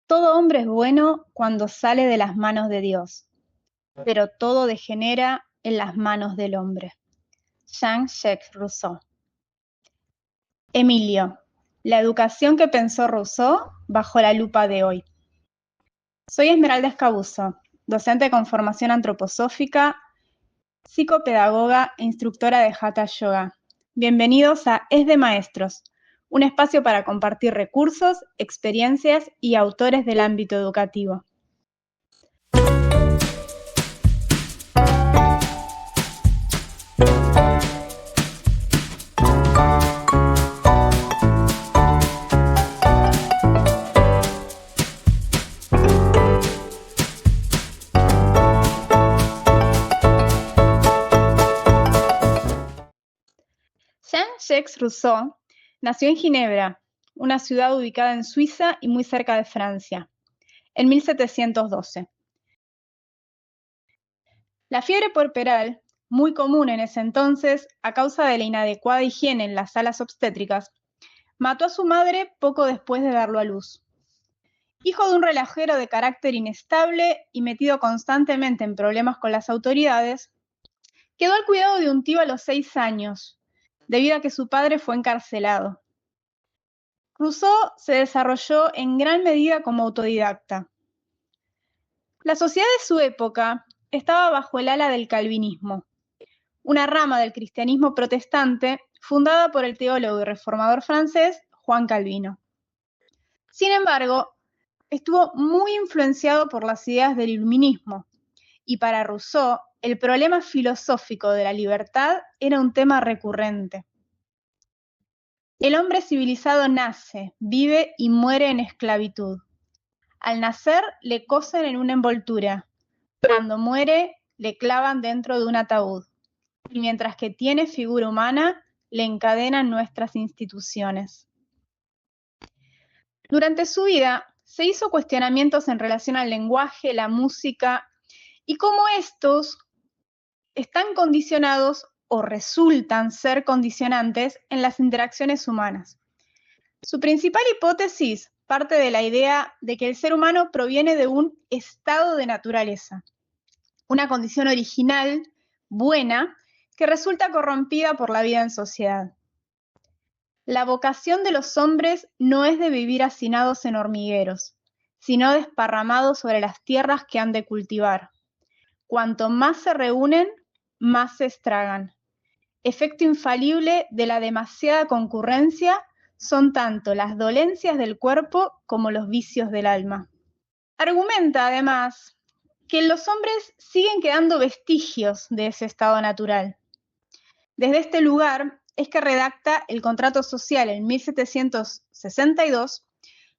Todo hombre es bueno cuando sale de las manos de Dios, pero todo degenera en las manos del hombre. Jean-Jacques Rousseau. Emilio, la educación que pensó Rousseau bajo la lupa de hoy. Soy Esmeralda Escabuso, docente con formación antroposófica, psicopedagoga e instructora de Hatha Yoga. Bienvenidos a Es de Maestros, un espacio para compartir recursos, experiencias y autores del ámbito educativo. Jean-Jacques Rousseau nació en Ginebra, una ciudad ubicada en Suiza y muy cerca de Francia, en 1712. La fiebre puerperal, muy común en ese entonces a causa de la inadecuada higiene en las salas obstétricas, mató a su madre poco después de darlo a luz. Hijo de un relajero de carácter inestable y metido constantemente en problemas con las autoridades, quedó al cuidado de un tío a los 6 años, debido a que su padre fue encarcelado. Rousseau se desarrolló en gran medida como autodidacta. La sociedad de su época estaba bajo el ala del calvinismo, una rama del cristianismo protestante fundada por el teólogo y reformador francés Juan Calvino. Sin embargo, estuvo muy influenciado por las ideas del iluminismo, y para Rousseau el problema filosófico de la libertad era un tema recurrente. El hombre civilizado nace, vive y muere en esclavitud. Al nacer le cosen en una envoltura, cuando muere le clavan dentro de un ataúd, y mientras que tiene figura humana, le encadenan nuestras instituciones. Durante su vida se hizo cuestionamientos en relación al lenguaje, la música, y cómo estos están condicionados o resultan ser condicionantes en las interacciones humanas. Su principal hipótesis parte de la idea de que el ser humano proviene de un estado de naturaleza, una condición original, buena, que resulta corrompida por la vida en sociedad. La vocación de los hombres no es de vivir hacinados en hormigueros, sino desparramados sobre las tierras que han de cultivar. Cuanto más se reúnen, más se estragan. Efecto infalible de la demasiada concurrencia son tanto las dolencias del cuerpo como los vicios del alma. Argumenta, además, que en los hombres siguen quedando vestigios de ese estado natural. Desde este lugar es que redacta el Contrato Social en 1762,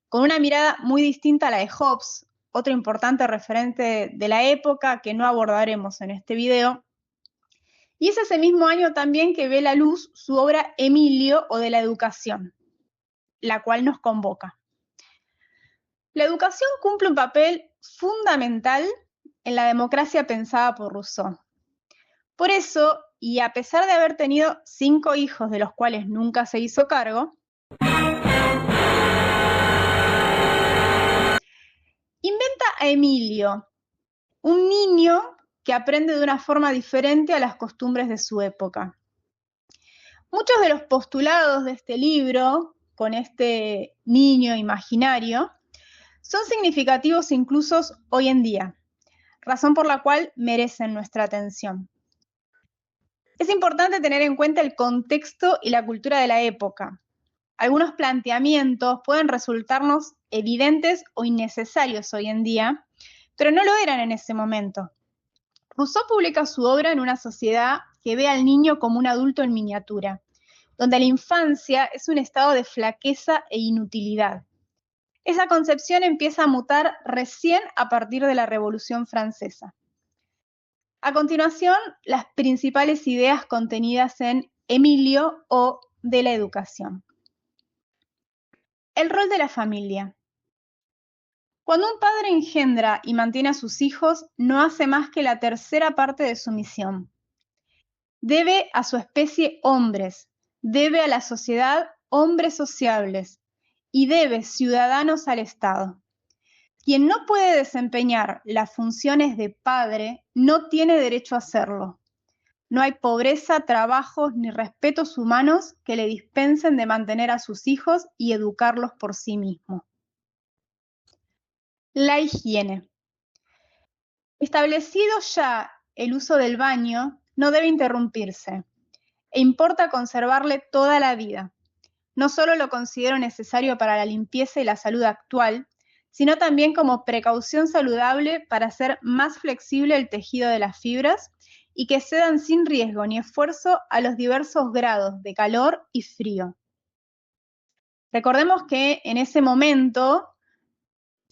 con una mirada muy distinta a la de Hobbes, otro importante referente de la época que no abordaremos en este video. Y es ese mismo año también que ve la luz su obra Emilio o de la educación, la cual nos convoca. La educación cumple un papel fundamental en la democracia pensada por Rousseau. Por eso, y a pesar de haber tenido 5 hijos de los cuales nunca se hizo cargo, inventa a Emilio, un niño que aprende de una forma diferente a las costumbres de su época. Muchos de los postulados de este libro, con este niño imaginario, son significativos incluso hoy en día, razón por la cual merecen nuestra atención. Es importante tener en cuenta el contexto y la cultura de la época. Algunos planteamientos pueden resultarnos evidentes o innecesarios hoy en día, pero no lo eran en ese momento. Rousseau publica su obra en una sociedad que ve al niño como un adulto en miniatura, donde la infancia es un estado de flaqueza e inutilidad. Esa concepción empieza a mutar recién a partir de la Revolución Francesa. A continuación, las principales ideas contenidas en Emilio o de la educación. El rol de la familia. Cuando un padre engendra y mantiene a sus hijos, no hace más que la tercera parte de su misión. Debe a su especie hombres, debe a la sociedad hombres sociables y debe ciudadanos al Estado. Quien no puede desempeñar las funciones de padre no tiene derecho a hacerlo. No hay pobreza, trabajos ni respetos humanos que le dispensen de mantener a sus hijos y educarlos por sí mismo. La higiene. Establecido ya el uso del baño, no debe interrumpirse e importa conservarle toda la vida. No solo lo considero necesario para la limpieza y la salud actual, sino también como precaución saludable para hacer más flexible el tejido de las fibras y que cedan sin riesgo ni esfuerzo a los diversos grados de calor y frío. Recordemos que en ese momento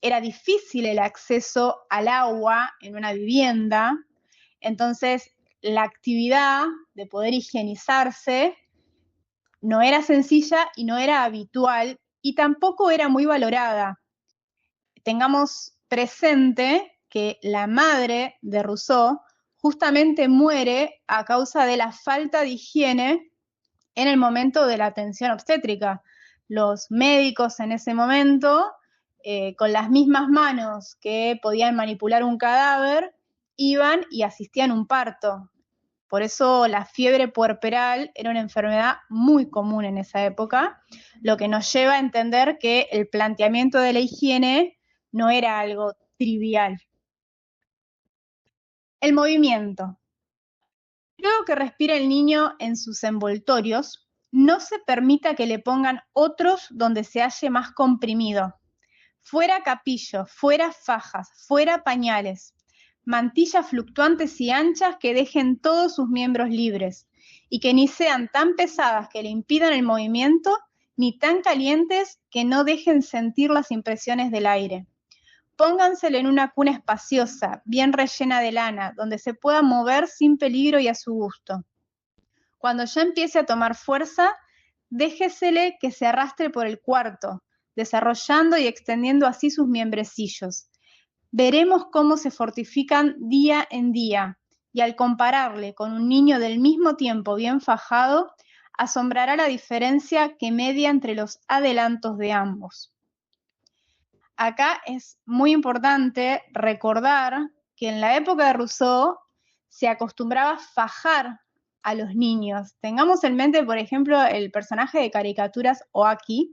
era difícil el acceso al agua en una vivienda, entonces la actividad de poder higienizarse no era sencilla y no era habitual y tampoco era muy valorada. Tengamos presente que la madre de Rousseau justamente muere a causa de la falta de higiene en el momento de la atención obstétrica. Los médicos en ese momento, con las mismas manos que podían manipular un cadáver, iban y asistían un parto. Por eso la fiebre puerperal era una enfermedad muy común en esa época, lo que nos lleva a entender que el planteamiento de la higiene no era algo trivial. El movimiento. Luego que respire el niño en sus envoltorios, no se permita que le pongan otros donde se halle más comprimido. Fuera capillo, fuera fajas, fuera pañales, mantillas fluctuantes y anchas que dejen todos sus miembros libres y que ni sean tan pesadas que le impidan el movimiento, ni tan calientes que no dejen sentir las impresiones del aire. Pónganselo en una cuna espaciosa, bien rellena de lana, donde se pueda mover sin peligro y a su gusto. Cuando ya empiece a tomar fuerza, déjesele que se arrastre por el cuarto, desarrollando y extendiendo así sus miembrecillos. Veremos cómo se fortifican día en día, y al compararle con un niño del mismo tiempo bien fajado, asombrará la diferencia que media entre los adelantos de ambos. Acá es muy importante recordar que en la época de Rousseau se acostumbraba a fajar a los niños. Tengamos en mente, por ejemplo, el personaje de caricaturas Oaki,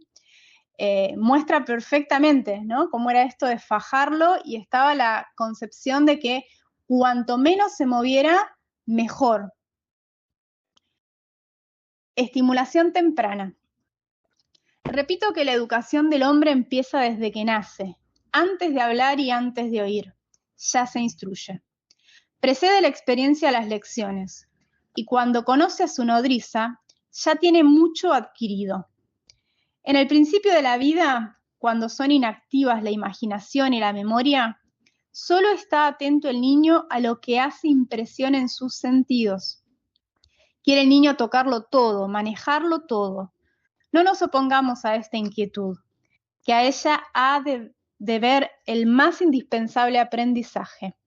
muestra perfectamente, ¿no?, cómo era esto de fajarlo, y estaba la concepción de que cuanto menos se moviera, mejor. Estimulación temprana. Repito que la educación del hombre empieza desde que nace, antes de hablar y antes de oír. Ya se instruye. Precede la experiencia a las lecciones, y cuando conoce a su nodriza, ya tiene mucho adquirido. En el principio de la vida, cuando son inactivas la imaginación y la memoria, solo está atento el niño a lo que hace impresión en sus sentidos. Quiere el niño tocarlo todo, manejarlo todo. No nos opongamos a esta inquietud, que a ella ha de ver el más indispensable aprendizaje.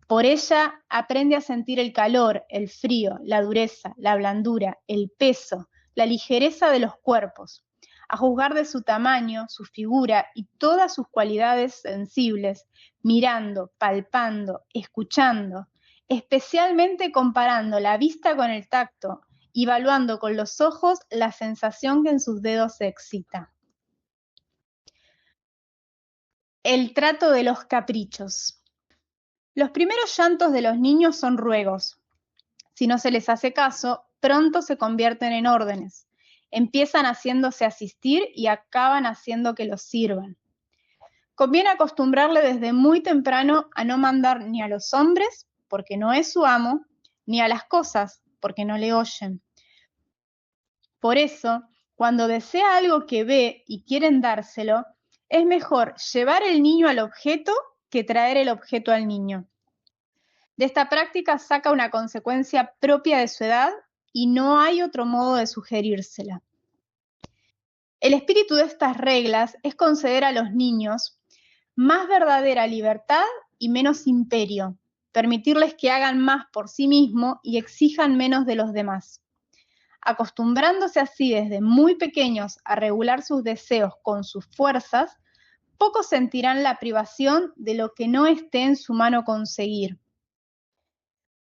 Por ella aprende a sentir el calor, el frío, la dureza, la blandura, el peso, la ligereza de los cuerpos, a juzgar de su tamaño, su figura y todas sus cualidades sensibles, mirando, palpando, escuchando, especialmente comparando la vista con el tacto, evaluando con los ojos la sensación que en sus dedos se excita. El trato de los caprichos. Los primeros llantos de los niños son ruegos. Si no se les hace caso, pronto se convierten en órdenes. Empiezan haciéndose asistir y acaban haciendo que los sirvan. Conviene acostumbrarle desde muy temprano a no mandar ni a los hombres, porque no es su amo, ni a las cosas, porque no le oyen. Por eso, cuando desea algo que ve y quieren dárselo, es mejor llevar el niño al objeto que traer el objeto al niño. De esta práctica saca una consecuencia propia de su edad y no hay otro modo de sugerírsela. El espíritu de estas reglas es conceder a los niños más verdadera libertad y menos imperio, permitirles que hagan más por sí mismos y exijan menos de los demás. Acostumbrándose así desde muy pequeños a regular sus deseos con sus fuerzas, pocos sentirán la privación de lo que no esté en su mano conseguir.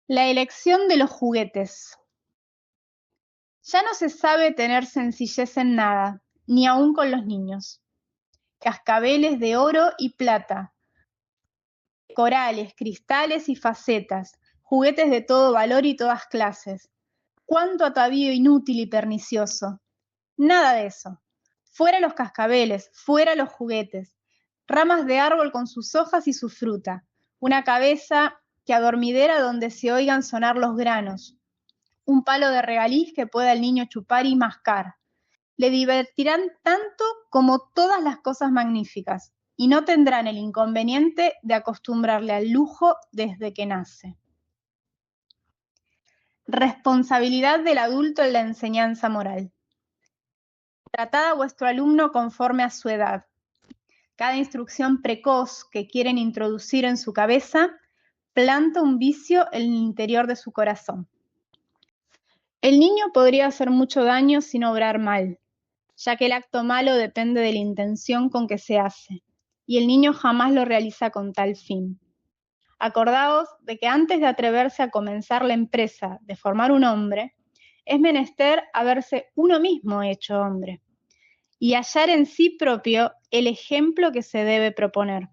La elección de los juguetes. Ya no se sabe tener sencillez en nada, ni aun con los niños. Cascabeles de oro y plata, corales, cristales y facetas, juguetes de todo valor y todas clases. Cuánto atavío inútil y pernicioso. Nada de eso. Fuera los cascabeles, fuera los juguetes. Ramas de árbol con sus hojas y su fruta. Una cabeza que adormidera donde se oigan sonar los granos. Un palo de regaliz que pueda el niño chupar y mascar. Le divertirán tanto como todas las cosas magníficas y no tendrán el inconveniente de acostumbrarle al lujo desde que nace. Responsabilidad del adulto en la enseñanza moral. Tratad a vuestro alumno conforme a su edad. Cada instrucción precoz que quieren introducir en su cabeza planta un vicio en el interior de su corazón. El niño podría hacer mucho daño sin obrar mal, ya que el acto malo depende de la intención con que se hace, y el niño jamás lo realiza con tal fin. Acordaos de que antes de atreverse a comenzar la empresa de formar un hombre, es menester haberse uno mismo hecho hombre, y hallar en sí propio el ejemplo que se debe proponer.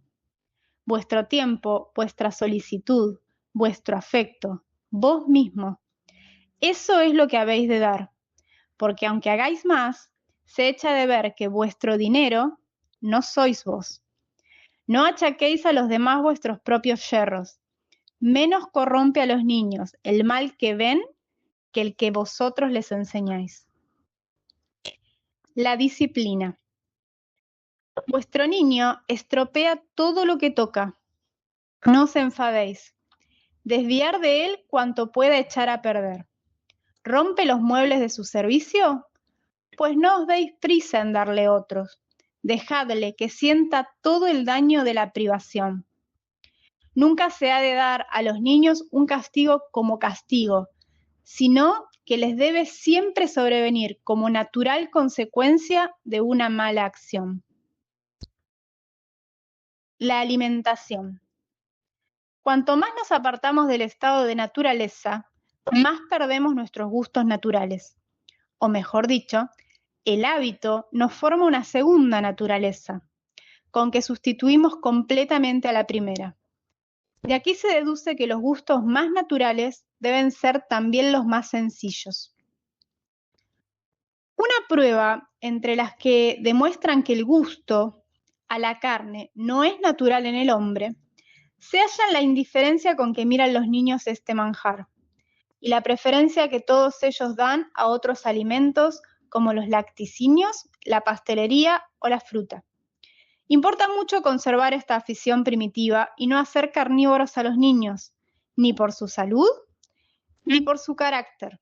Vuestro tiempo, vuestra solicitud, vuestro afecto, vos mismo. Eso es lo que habéis de dar, porque aunque hagáis más, se echa de ver que vuestro dinero no sois vos. No achaquéis a los demás vuestros propios yerros. Menos corrompe a los niños el mal que ven que el que vosotros les enseñáis. La disciplina. Vuestro niño estropea todo lo que toca. No os enfadéis. Desviar de él cuanto pueda echar a perder. ¿Rompe los muebles de su servicio? Pues no os deis prisa en darle otros. Dejadle que sienta todo el daño de la privación. Nunca se ha de dar a los niños un castigo como castigo, sino que les debe siempre sobrevenir como natural consecuencia de una mala acción. La alimentación. Cuanto más nos apartamos del estado de naturaleza, más perdemos nuestros gustos naturales. O mejor dicho, el hábito nos forma una segunda naturaleza, con que sustituimos completamente a la primera. De aquí se deduce que los gustos más naturales deben ser también los más sencillos. Una prueba entre las que demuestran que el gusto a la carne no es natural en el hombre, se halla en la indiferencia con que miran los niños este manjar y la preferencia que todos ellos dan a otros alimentos como los lacticinios, la pastelería o la fruta. Importa mucho conservar esta afición primitiva y no hacer carnívoros a los niños, ni por su salud, ni por su carácter.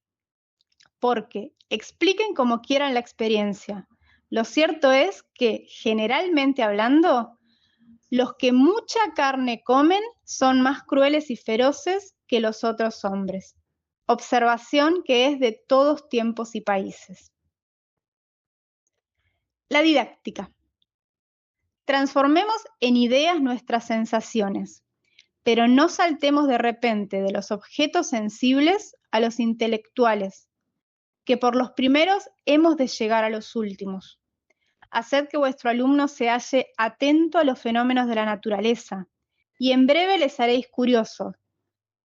Porque, expliquen como quieran la experiencia, lo cierto es que, generalmente hablando, los que mucha carne comen son más crueles y feroces que los otros hombres. Observación que es de todos tiempos y países. La didáctica. Transformemos en ideas nuestras sensaciones, pero no saltemos de repente de los objetos sensibles a los intelectuales, que por los primeros hemos de llegar a los últimos. Haced que vuestro alumno se halle atento a los fenómenos de la naturaleza, y en breve les haréis curiosos.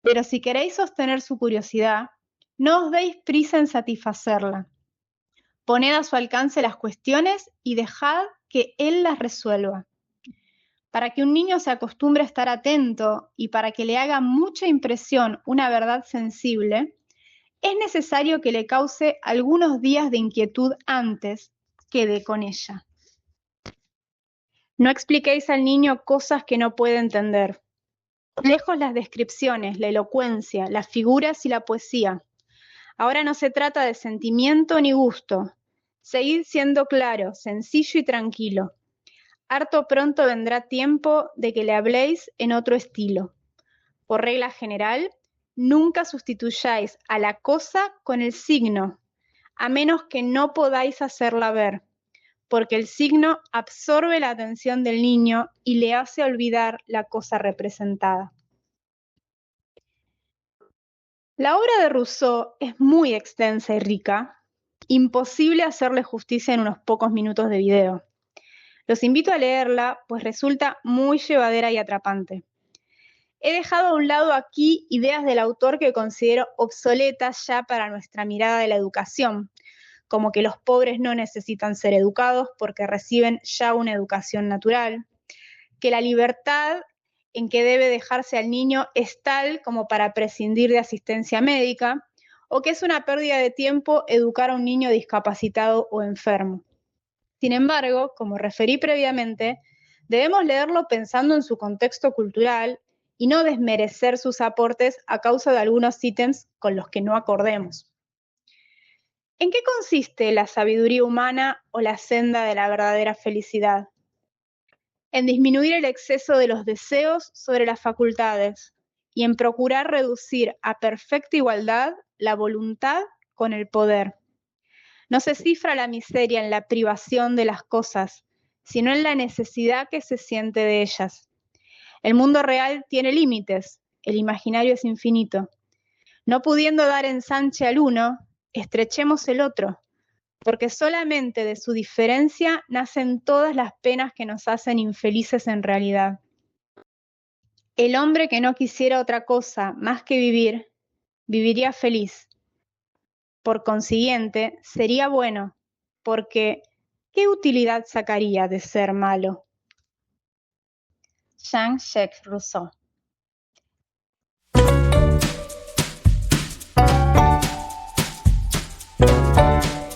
Pero si queréis sostener su curiosidad, no os deis prisa en satisfacerla. Poned a su alcance las cuestiones y dejad que él las resuelva. Para que un niño se acostumbre a estar atento y para que le haga mucha impresión una verdad sensible, es necesario que le cause algunos días de inquietud antes que dé con ella. No expliquéis al niño cosas que no puede entender. Lejos las descripciones, la elocuencia, las figuras y la poesía. Ahora no se trata de sentimiento ni gusto. Seguid siendo claro, sencillo y tranquilo. Harto pronto vendrá tiempo de que le habléis en otro estilo. Por regla general, nunca sustituyáis a la cosa con el signo, a menos que no podáis hacerla ver, porque el signo absorbe la atención del niño y le hace olvidar la cosa representada. La obra de Rousseau es muy extensa y rica, imposible hacerle justicia en unos pocos minutos de video. Los invito a leerla, pues resulta muy llevadera y atrapante. He dejado a un lado aquí ideas del autor que considero obsoletas ya para nuestra mirada de la educación, como que los pobres no necesitan ser educados porque reciben ya una educación natural, que la libertad en que debe dejarse al niño es tal como para prescindir de asistencia médica, o que es una pérdida de tiempo educar a un niño discapacitado o enfermo. Sin embargo, como referí previamente, debemos leerlo pensando en su contexto cultural y no desmerecer sus aportes a causa de algunos ítems con los que no acordemos. ¿En qué consiste la sabiduría humana o la senda de la verdadera felicidad? En disminuir el exceso de los deseos sobre las facultades y en procurar reducir a perfecta igualdad la voluntad con el poder. No se cifra la miseria en la privación de las cosas, sino en la necesidad que se siente de ellas. El mundo real tiene límites, el imaginario es infinito. No pudiendo dar ensanche al uno, estrechemos el otro, porque solamente de su diferencia nacen todas las penas que nos hacen infelices en realidad. El hombre que no quisiera otra cosa más que vivir, viviría feliz. Por consiguiente, sería bueno, porque ¿qué utilidad sacaría de ser malo? Jean-Jacques Rousseau.